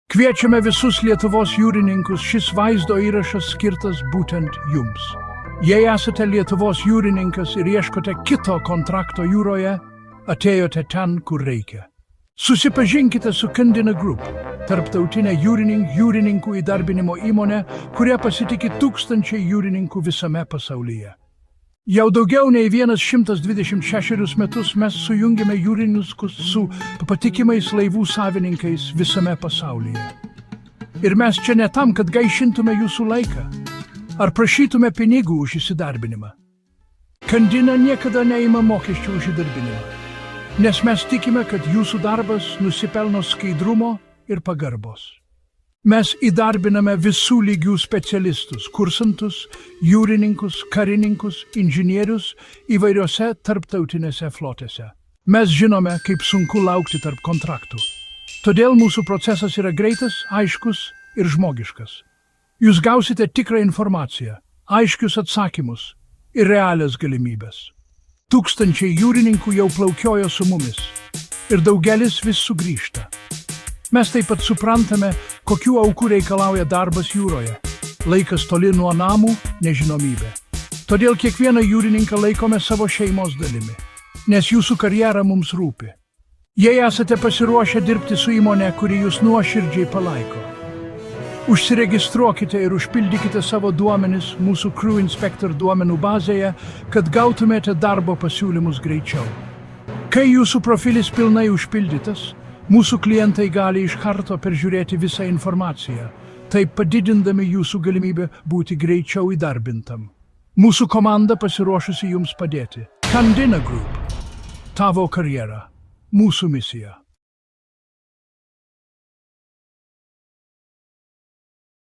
Kviečiame visus Lietuvos jūrininkus, šis vaizdo įrašas skirtas būtent jums. Jei esate Lietuvos jūrininkas ir ieškote kito kontrakto jūroje, atėjote ten, kur reikia. Susipažinkite su Kandina Group, tarptautinė jūrininkų įdarbinimo įmonė, kuria pasitikė tūkstančiai jūrininkų visame pasaulyje. Jau daugiau nei 126 metus mes sujungėme jūrininkus su patikimais laivų savininkais visame pasaulyje. Ir mes čia ne tam, kad gaišintume jūsų laiką, ar prašytume pinigų už įsidarbinimą. Kandina niekada neima mokesčių už įdarbinimą, nes mes tikime, kad jūsų darbas nusipelno skaidrumo ir pagarbos. Mes įdarbiname visų lygių specialistus, kursantus, jūrininkus, karininkus, inžinierius įvairiose tarptautinėse flotėse. Mes žinome, kaip sunku laukti tarp kontraktų. Todėl mūsų procesas yra greitas, aiškus ir žmogiškas. Jūs gausite tikrą informaciją, aiškius atsakymus ir realias galimybės. Tūkstančiai jūrininkų jau plaukiojo su mumis ir daugelis vis sugrįžta. Mes taip pat suprantame, kokių aukų reikalauja darbas jūroje. Laikas toli nuo namų, nežinomybė. Todėl kiekvieną jūrininką laikome savo šeimos dalimi, nes jūsų karjera mums rūpi. Jei esate pasiruošę dirbti su įmonė, kuri jūs nuoširdžiai palaiko, užsiregistruokite ir užpildykite savo duomenis mūsų Crew Inspector duomenų bazėje, kad gautumėte darbo pasiūlymus greičiau. Kai jūsų profilis pilnai užpildytas, mūsų klientai gali iš karto peržiūrėti visą informaciją, taip padidindami jūsų galimybę būti greičiau įdarbintam. Mūsų komanda pasiruošusi jums padėti. Kandina Group. Tavo karjera. Mūsų misija.